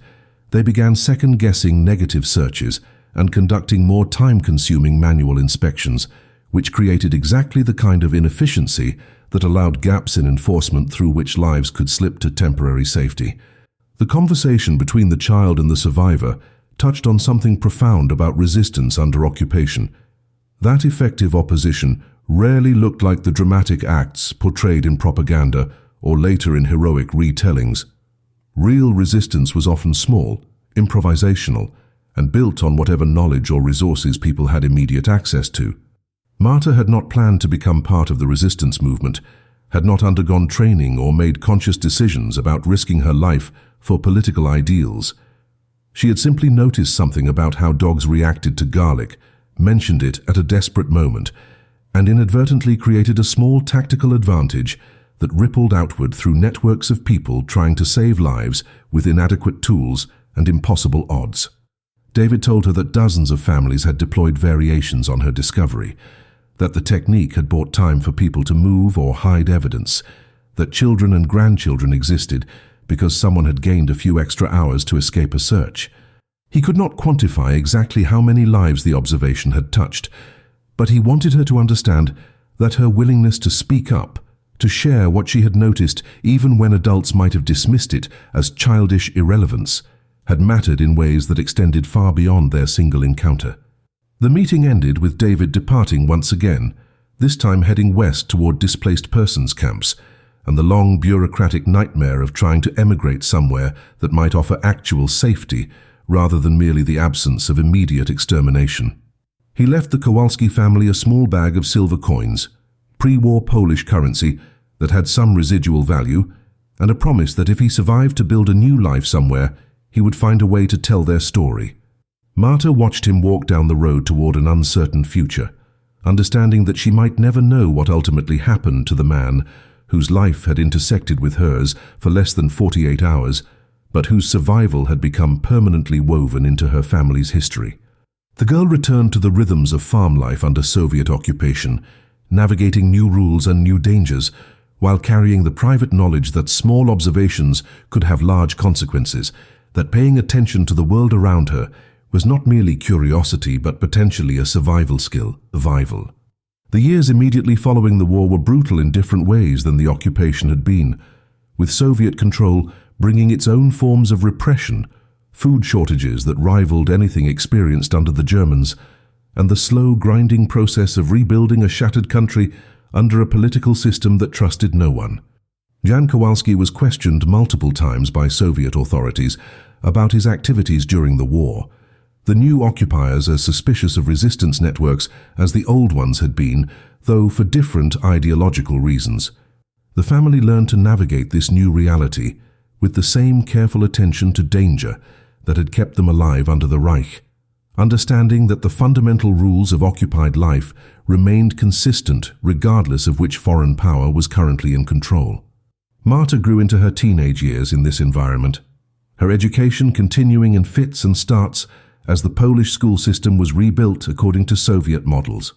they began second-guessing negative searches and conducting more time-consuming manual inspections, which created exactly the kind of inefficiency that allowed gaps in enforcement through which lives could slip to temporary safety. The conversation between the child and the survivor touched on something profound about resistance under occupation. That effective opposition rarely looked like the dramatic acts portrayed in propaganda or later in heroic retellings. Real resistance was often small, improvisational, and built on whatever knowledge or resources people had immediate access to. Marta had not planned to become part of the resistance movement, had not undergone training or made conscious decisions about risking her life for political ideals. She had simply noticed something about how dogs reacted to garlic, mentioned it at a desperate moment, and inadvertently created a small tactical advantage that rippled outward through networks of people trying to save lives with inadequate tools and impossible odds. David told her that dozens of families had deployed variations on her discovery, that the technique had bought time for people to move or hide evidence, that children and grandchildren existed because someone had gained a few extra hours to escape a search. He could not quantify exactly how many lives the observation had touched, but he wanted her to understand that her willingness to speak up, to share what she had noticed even when adults might have dismissed it as childish irrelevance, had mattered in ways that extended far beyond their single encounter. The meeting ended with David departing once again, this time heading west toward displaced persons camps, and the long bureaucratic nightmare of trying to emigrate somewhere that might offer actual safety rather than merely the absence of immediate extermination. He left the Kowalski family a small bag of silver coins, pre-war Polish currency that had some residual value, and a promise that if he survived to build a new life somewhere, he would find a way to tell their story. Marta watched him walk down the road toward an uncertain future, understanding that she might never know what ultimately happened to the man whose life had intersected with hers for less than 48 hours, but whose survival had become permanently woven into her family's history. The girl returned to the rhythms of farm life under Soviet occupation, navigating new rules and new dangers, while carrying the private knowledge that small observations could have large consequences, that paying attention to the world around her was not merely curiosity but potentially a survival skill, survival. The years immediately following the war were brutal in different ways than the occupation had been, with Soviet control bringing its own forms of repression, food shortages that rivaled anything experienced under the Germans, and the slow grinding process of rebuilding a shattered country under a political system that trusted no one. Jan Kowalski was questioned multiple times by Soviet authorities about his activities during the war. The new occupiers as suspicious of resistance networks as the old ones had been, though for different ideological reasons. The family learned to navigate this new reality with the same careful attention to danger that had kept them alive under the Reich, understanding that the fundamental rules of occupied life remained consistent regardless of which foreign power was currently in control. Marta grew into her teenage years in this environment, her education continuing in fits and starts as the Polish school system was rebuilt according to Soviet models,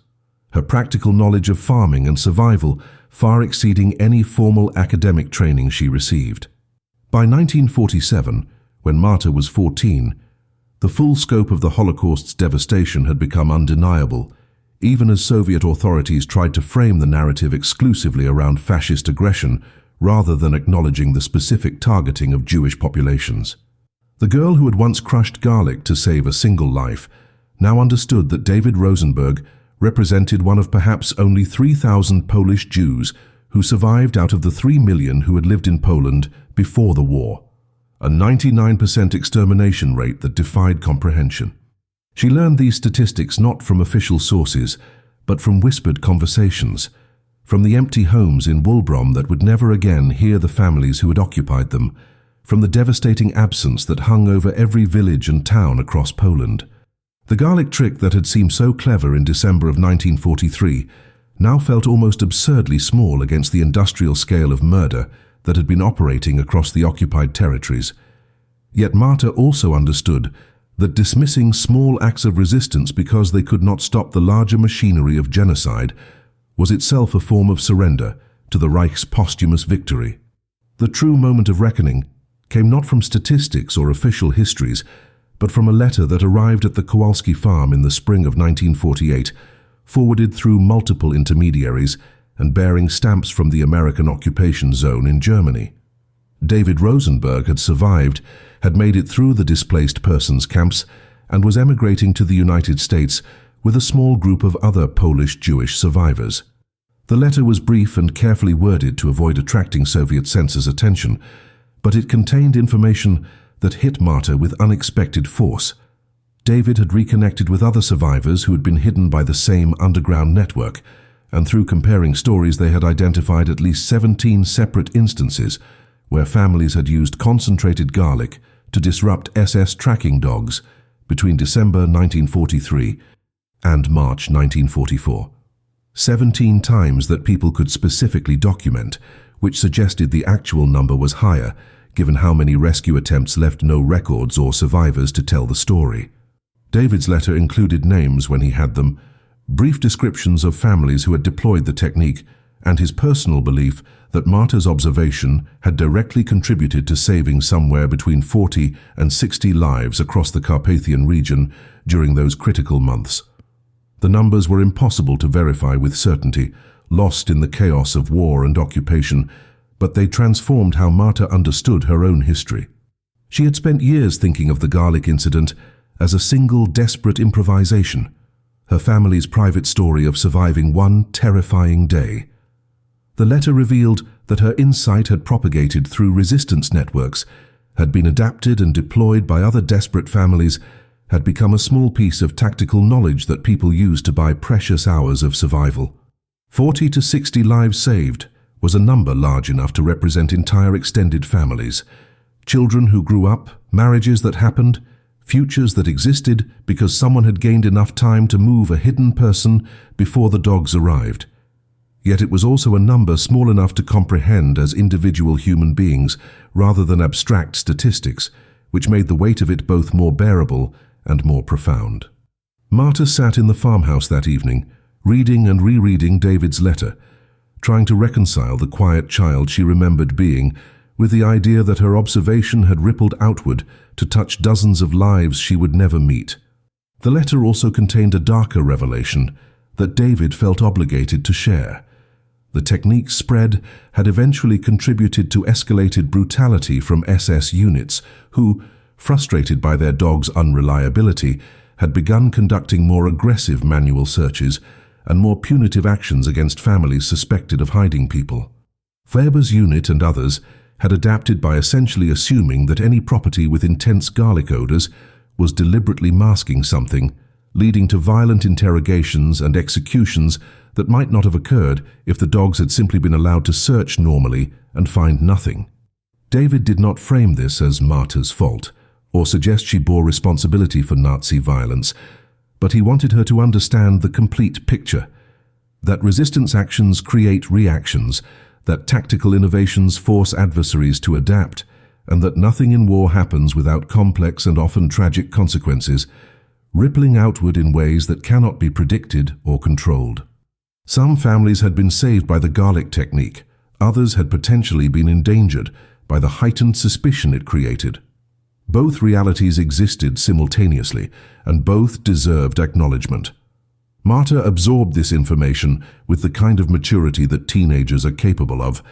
her practical knowledge of farming and survival far exceeding any formal academic training she received. By 1947, when Marta was 14, the full scope of the Holocaust's devastation had become undeniable, even as Soviet authorities tried to frame the narrative exclusively around fascist aggression rather than acknowledging the specific targeting of Jewish populations. The girl who had once crushed garlic to save a single life now understood that David Rosenberg represented one of perhaps only 3,000 Polish Jews who survived out of the 3 million who had lived in Poland before the war, a 99% extermination rate that defied comprehension. She learned these statistics not from official sources, but from whispered conversations, from the empty homes in Wulbrom that would never again hear the families who had occupied them, from the devastating absence that hung over every village and town across Poland. The garlic trick that had seemed so clever in December of 1943 now felt almost absurdly small against the industrial scale of murder that had been operating across the occupied territories. Yet Marta also understood that dismissing small acts of resistance because they could not stop the larger machinery of genocide was itself a form of surrender to the Reich's posthumous victory. The true moment of reckoning came not from statistics or official histories, but from a letter that arrived at the Kowalski farm in the spring of 1948, forwarded through multiple intermediaries and bearing stamps from the American occupation zone in Germany. David Rosenberg had survived, had made it through the displaced persons camps, and was emigrating to the United States with a small group of other Polish Jewish survivors. The letter was brief and carefully worded to avoid attracting Soviet censors' attention, but it contained information that hit Marta with unexpected force. David had reconnected with other survivors who had been hidden by the same underground network, and through comparing stories they had identified at least 17 separate instances where families had used concentrated garlic to disrupt SS tracking dogs between December 1943 and March 1944. 17 times that people could specifically document, which suggested the actual number was higher, given how many rescue attempts left no records or survivors to tell the story. David's letter included names when he had them, brief descriptions of families who had deployed the technique, and his personal belief that Marta's observation had directly contributed to saving somewhere between 40 and 60 lives across the Carpathian region during those critical months. The numbers were impossible to verify with certainty, lost in the chaos of war and occupation, but they transformed how Marta understood her own history. She had spent years thinking of the garlic incident as a single desperate improvisation, her family's private story of surviving one terrifying day. The letter revealed that her insight had propagated through resistance networks, had been adapted and deployed by other desperate families, had become a small piece of tactical knowledge that people used to buy precious hours of survival. 40 to 60 lives saved was a number large enough to represent entire extended families. Children who grew up, marriages that happened, futures that existed because someone had gained enough time to move a hidden person before the dogs arrived. Yet it was also a number small enough to comprehend as individual human beings rather than abstract statistics, which made the weight of it both more bearable and more profound. Marta sat in the farmhouse that evening, reading and rereading David's letter, trying to reconcile the quiet child she remembered being with the idea that her observation had rippled outward to touch dozens of lives she would never meet. The letter also contained a darker revelation that David felt obligated to share. The technique's spread had eventually contributed to escalated brutality from SS units who, frustrated by their dogs' unreliability, had begun conducting more aggressive manual searches and more punitive actions against families suspected of hiding people. Weber's unit and others had adapted by essentially assuming that any property with intense garlic odors was deliberately masking something, leading to violent interrogations and executions that might not have occurred if the dogs had simply been allowed to search normally and find nothing. David did not frame this as Marta's fault, or suggest she bore responsibility for Nazi violence, but he wanted her to understand the complete picture, that resistance actions create reactions, that tactical innovations force adversaries to adapt, and that nothing in war happens without complex and often tragic consequences, rippling outward in ways that cannot be predicted or controlled. Some families had been saved by the garlic technique, others had potentially been endangered by the heightened suspicion it created. Both realities existed simultaneously, and both deserved acknowledgement. Marta absorbed this information with the kind of maturity that teenagers are capable of,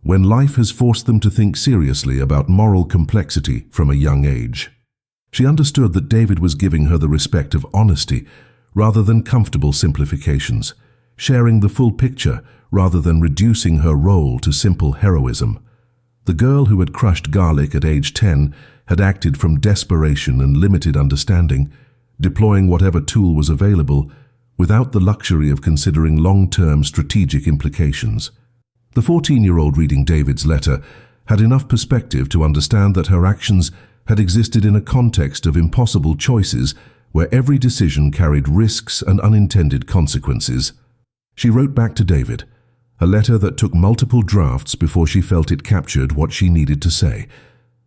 when life has forced them to think seriously about moral complexity from a young age. She understood that David was giving her the respect of honesty rather than comfortable simplifications, sharing the full picture rather than reducing her role to simple heroism. The girl who had crushed garlic at age 10 had acted from desperation and limited understanding, deploying whatever tool was available without the luxury of considering long-term strategic implications. The 14-year-old reading David's letter had enough perspective to understand that her actions had existed in a context of impossible choices where every decision carried risks and unintended consequences. She wrote back to David, a letter that took multiple drafts before she felt it captured what she needed to say,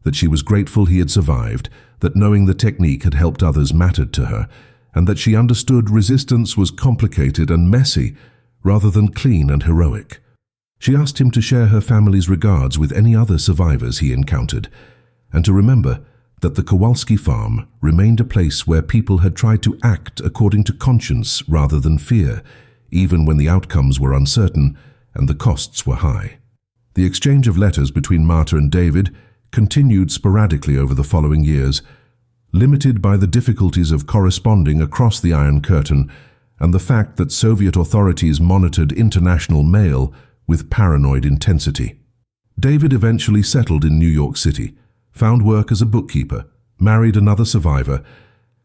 that she was grateful he had survived, that knowing the technique had helped others mattered to her, and that she understood resistance was complicated and messy rather than clean and heroic. She asked him to share her family's regards with any other survivors he encountered, and to remember that the Kowalski farm remained a place where people had tried to act according to conscience rather than fear, even when the outcomes were uncertain and the costs were high. The exchange of letters between Marta and David continued sporadically over the following years, limited by the difficulties of corresponding across the Iron Curtain and the fact that Soviet authorities monitored international mail with paranoid intensity. David eventually settled in New York City, found work as a bookkeeper, married another survivor,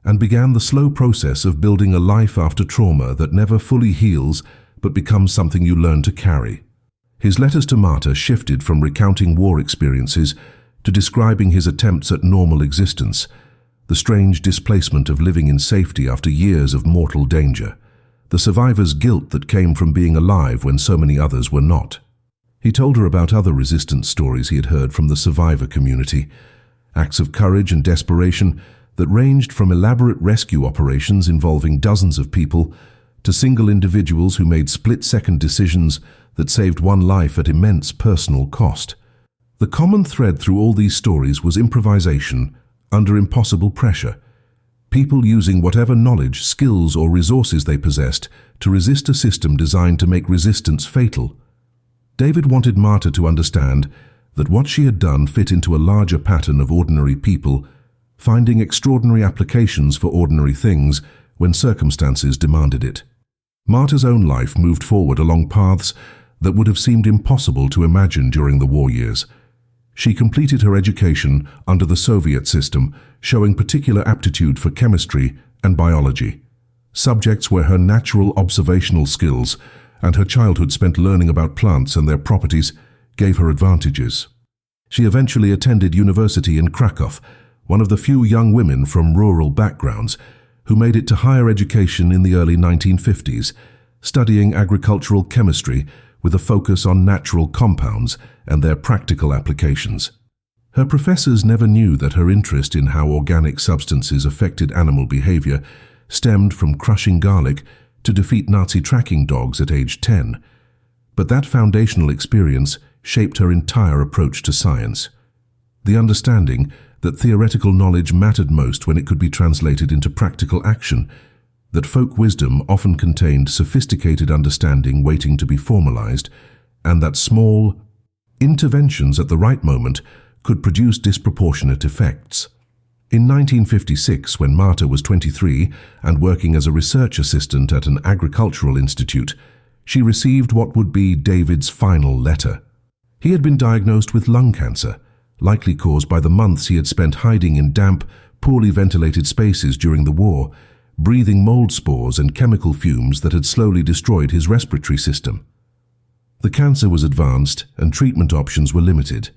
and began the slow process of building a life after trauma that never fully heals but becomes something you learn to carry. His letters to Marta shifted from recounting war experiences to describing his attempts at normal existence, the strange displacement of living in safety after years of mortal danger, the survivor's guilt that came from being alive when so many others were not. He told her about other resistance stories he had heard from the survivor community, acts of courage and desperation that ranged from elaborate rescue operations involving dozens of people to single individuals who made split-second decisions that saved one life at immense personal cost. The common thread through all these stories was improvisation under impossible pressure, people using whatever knowledge, skills, or resources they possessed to resist a system designed to make resistance fatal. David wanted Marta to understand that what she had done fit into a larger pattern of ordinary people, finding extraordinary applications for ordinary things when circumstances demanded it. Marta's own life moved forward along paths that would have seemed impossible to imagine during the war years. She completed her education under the Soviet system, showing particular aptitude for chemistry and biology, subjects where her natural observational skills and her childhood spent learning about plants and their properties gave her advantages. She eventually attended university in Krakow, one of the few young women from rural backgrounds who made it to higher education in the early 1950s, studying agricultural chemistry with a focus on natural compounds and their practical applications. Her professors never knew that her interest in how organic substances affected animal behavior stemmed from crushing garlic to defeat Nazi tracking dogs at age 10. But that foundational experience shaped her entire approach to science. The understanding that theoretical knowledge mattered most when it could be translated into practical action, that folk wisdom often contained sophisticated understanding waiting to be formalized, and that small interventions at the right moment could produce disproportionate effects. In 1956, when Marta was 23 and working as a research assistant at an agricultural institute, she received what would be David's final letter. He had been diagnosed with lung cancer, likely caused by the months he had spent hiding in damp, poorly ventilated spaces during the war, breathing mold spores and chemical fumes that had slowly destroyed his respiratory system. The cancer was advanced and treatment options were limited,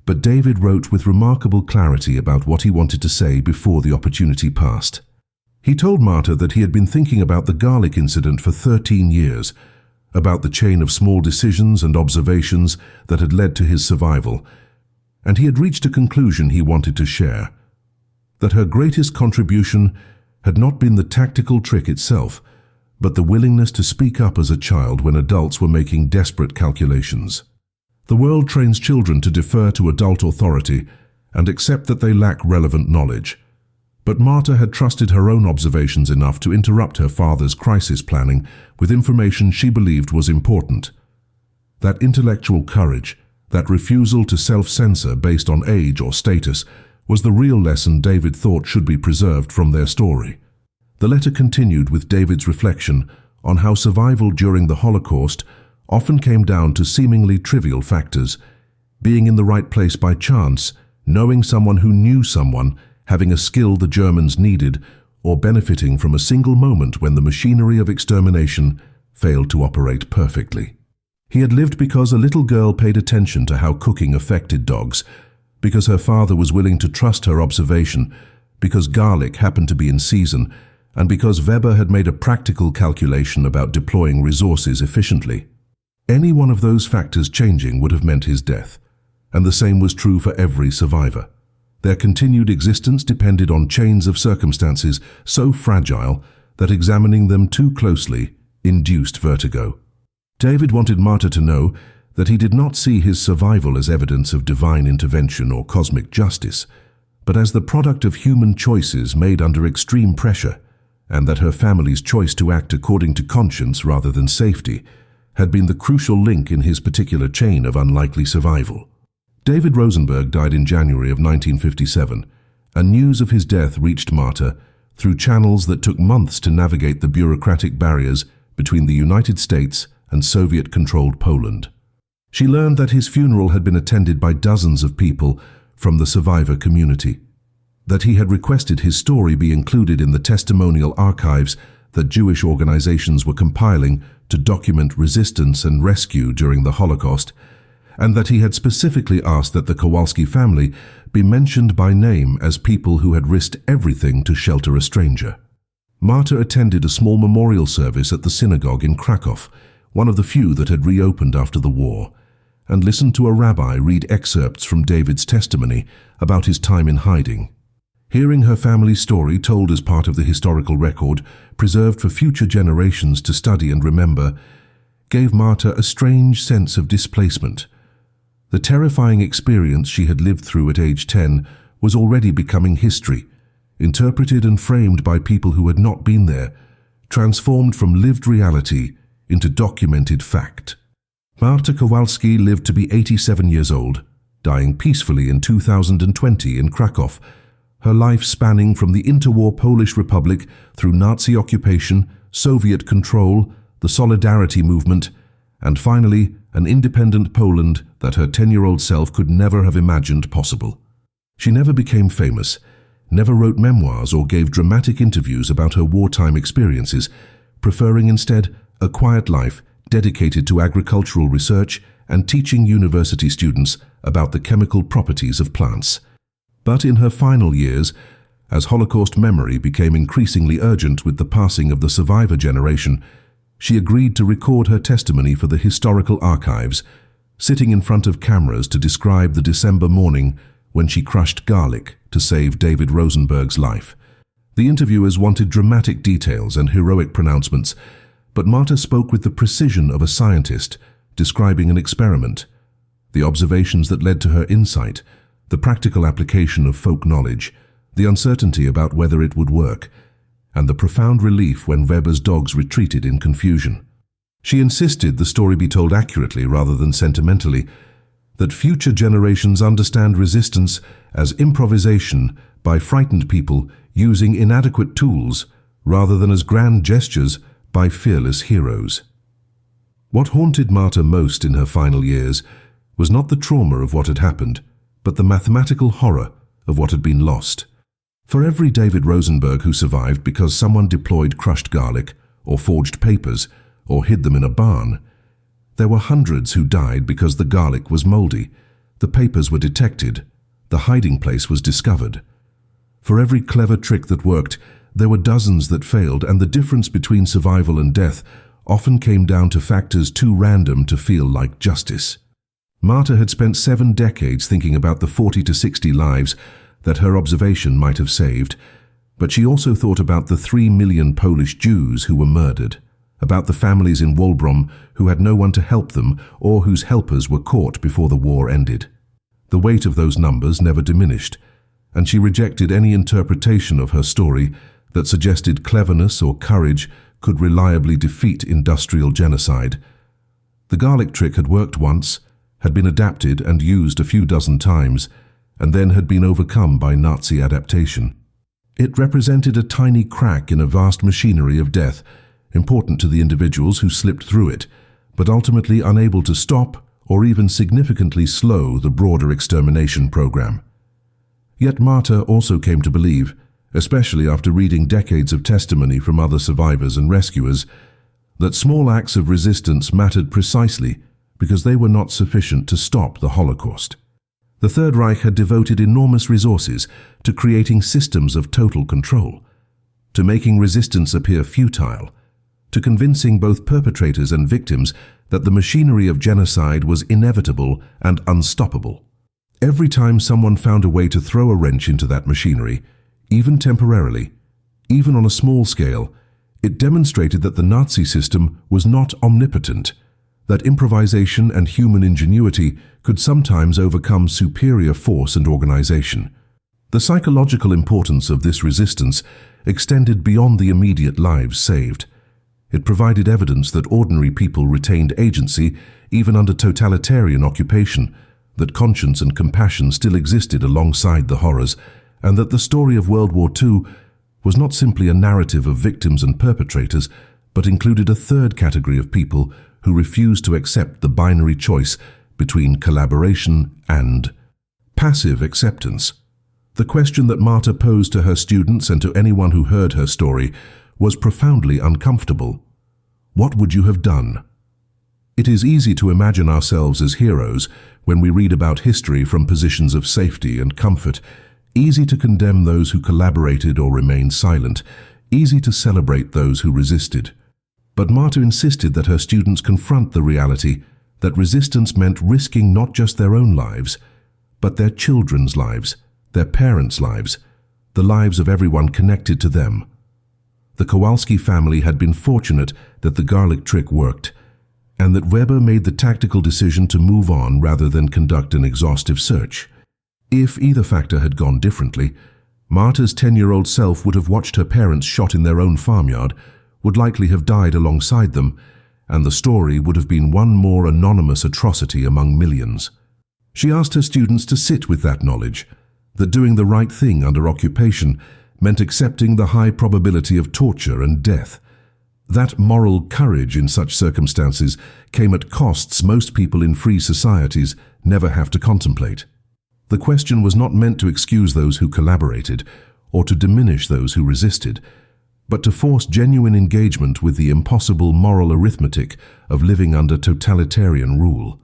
but David wrote with remarkable clarity about what he wanted to say before the opportunity passed. He told Marta that he had been thinking about the garlic incident for 13 years, about the chain of small decisions and observations that had led to his survival, and he had reached a conclusion he wanted to share: that her greatest contribution had not been the tactical trick itself, but the willingness to speak up as a child when adults were making desperate calculations. The world trains children to defer to adult authority and accept that they lack relevant knowledge. But Marta had trusted her own observations enough to interrupt her father's crisis planning with information she believed was important. That intellectual courage, that refusal to self-censor based on age or status, was the real lesson David thought should be preserved from their story. The letter continued with David's reflection on how survival during the Holocaust often came down to seemingly trivial factors: being in the right place by chance, knowing someone who knew someone, having a skill the Germans needed, or benefiting from a single moment when the machinery of extermination failed to operate perfectly. He had lived because a little girl paid attention to how cooking affected dogs, because her father was willing to trust her observation, because garlic happened to be in season, and because Weber had made a practical calculation about deploying resources efficiently. Any one of those factors changing would have meant his death, and the same was true for every survivor. Their continued existence depended on chains of circumstances so fragile that examining them too closely induced vertigo. David wanted Marta to know that he did not see his survival as evidence of divine intervention or cosmic justice, but as the product of human choices made under extreme pressure, and that her family's choice to act according to conscience rather than safety had been the crucial link in his particular chain of unlikely survival. David Rosenberg died in January of 1957, and news of his death reached Marta through channels that took months to navigate the bureaucratic barriers between the United States and Soviet-controlled Poland. She learned that his funeral had been attended by dozens of people from the survivor community, that he had requested his story be included in the testimonial archives that Jewish organizations were compiling to document resistance and rescue during the Holocaust, and that he had specifically asked that the Kowalski family be mentioned by name as people who had risked everything to shelter a stranger. Marta attended a small memorial service at the synagogue in Krakow, one of the few that had reopened after the war, and listened to a rabbi read excerpts from David's testimony about his time in hiding. Hearing her family's story told as part of the historical record, preserved for future generations to study and remember, gave Marta a strange sense of displacement. The terrifying experience she had lived through at age 10 was already becoming history, interpreted and framed by people who had not been there, transformed from lived reality into documented fact. Marta Kowalski lived to be 87 years old, dying peacefully in 2020 in Krakow, her life spanning from the interwar Polish Republic through Nazi occupation, Soviet control, the Solidarity movement, and finally an independent Poland that her 10-year-old self could never have imagined possible. She never became famous, never wrote memoirs or gave dramatic interviews about her wartime experiences, preferring instead a quiet life dedicated to agricultural research and teaching university students about the chemical properties of plants. But in her final years, as Holocaust memory became increasingly urgent with the passing of the survivor generation, she agreed to record her testimony for the historical archives, sitting in front of cameras to describe the December morning when she crushed garlic to save David Rosenberg's life. The interviewers wanted dramatic details and heroic pronouncements, but Marta spoke with the precision of a scientist describing an experiment, the observations that led to her insight, the practical application of folk knowledge, the uncertainty about whether it would work, and the profound relief when Weber's dogs retreated in confusion. She insisted the story be told accurately rather than sentimentally, that future generations understand resistance as improvisation by frightened people using inadequate tools rather than as grand gestures by fearless heroes. What haunted Marta most in her final years was not the trauma of what had happened, but the mathematical horror of what had been lost. For every David Rosenberg who survived because someone deployed crushed garlic, or forged papers, or hid them in a barn, there were hundreds who died because the garlic was moldy, the papers were detected, the hiding place was discovered. For every clever trick that worked, there were dozens that failed, and the difference between survival and death often came down to factors too random to feel like justice. Marta had spent 7 decades thinking about the 40 to 60 lives that her observation might have saved, but she also thought about the 3 million Polish Jews who were murdered, about the families in Waldbrom who had no one to help them or whose helpers were caught before the war ended. The weight of those numbers never diminished, and she rejected any interpretation of her story that suggested cleverness or courage could reliably defeat industrial genocide. The garlic trick had worked once, had been adapted and used a few dozen times, and then had been overcome by Nazi adaptation. It represented a tiny crack in a vast machinery of death, important to the individuals who slipped through it, but ultimately unable to stop or even significantly slow the broader extermination program. Yet Marta also came to believe, especially after reading decades of testimony from other survivors and rescuers, that small acts of resistance mattered precisely because they were not sufficient to stop the Holocaust. The Third Reich had devoted enormous resources to creating systems of total control, to making resistance appear futile, to convincing both perpetrators and victims that the machinery of genocide was inevitable and unstoppable. Every time someone found a way to throw a wrench into that machinery, even temporarily, even on a small scale, it demonstrated that the Nazi system was not omnipotent, that improvisation and human ingenuity could sometimes overcome superior force and organization. The psychological importance of this resistance extended beyond the immediate lives saved. It provided evidence that ordinary people retained agency even under totalitarian occupation, that conscience and compassion still existed alongside the horrors, and that the story of World War II was not simply a narrative of victims and perpetrators, but included a third category of people who refused to accept the binary choice between collaboration and passive acceptance. The question that Marta posed to her students and to anyone who heard her story was profoundly uncomfortable. What would you have done? It is easy to imagine ourselves as heroes when we read about history from positions of safety and comfort, easy to condemn those who collaborated or remained silent, easy to celebrate those who resisted. But Marta insisted that her students confront the reality that resistance meant risking not just their own lives, but their children's lives, their parents' lives, the lives of everyone connected to them. The Kowalski family had been fortunate that the garlic trick worked, and that Weber made the tactical decision to move on rather than conduct an exhaustive search. If either factor had gone differently, Marta's 10-year-old self would have watched her parents shot in their own farmyard, would likely have died alongside them, and the story would have been one more anonymous atrocity among millions. She asked her students to sit with that knowledge, that doing the right thing under occupation meant accepting the high probability of torture and death. That moral courage in such circumstances came at costs most people in free societies never have to contemplate. The question was not meant to excuse those who collaborated or to diminish those who resisted, but to force genuine engagement with the impossible moral arithmetic of living under totalitarian rule.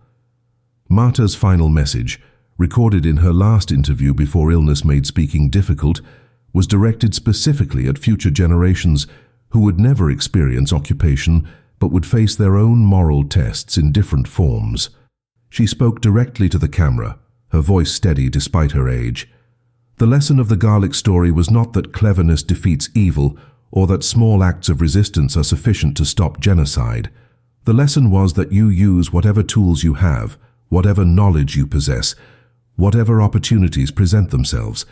Marta's final message, recorded in her last interview before illness made speaking difficult, was directed specifically at future generations who would never experience occupation but would face their own moral tests in different forms. She spoke directly to the camera, her voice steady despite her age. The lesson of the garlic story was not that cleverness defeats evil or that small acts of resistance are sufficient to stop genocide. The lesson was that you use whatever tools you have, whatever knowledge you possess, whatever opportunities present themselves,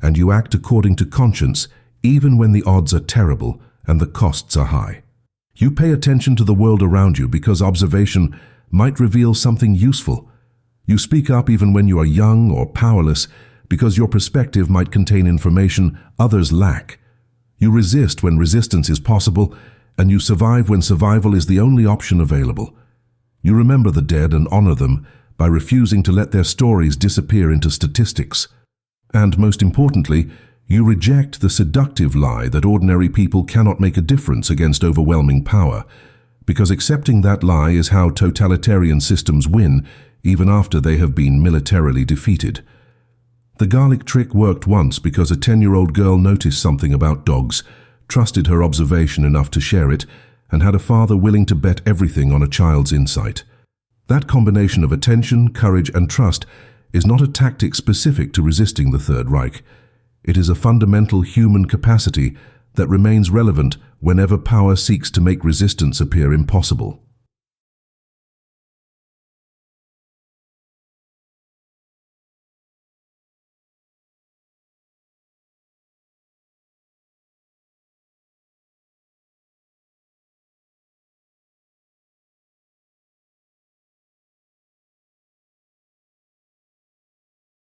and you act according to conscience even when the odds are terrible and the costs are high. You pay attention to the world around you because observation might reveal something useful. You speak up even when you are young or powerless because your perspective might contain information others lack. You resist when resistance is possible, and you survive when survival is the only option available. You remember the dead and honor them by refusing to let their stories disappear into statistics. And most importantly, You reject the seductive lie that ordinary people cannot make a difference against overwhelming power, because accepting that lie is how totalitarian systems win, even after they have been militarily defeated. The garlic trick worked once because a 10-year-old girl noticed something about dogs, trusted her observation enough to share it, and had a father willing to bet everything on a child's insight. That combination of attention, courage, and trust is not a tactic specific to resisting the Third Reich. It is a fundamental human capacity that remains relevant whenever power seeks to make resistance appear impossible.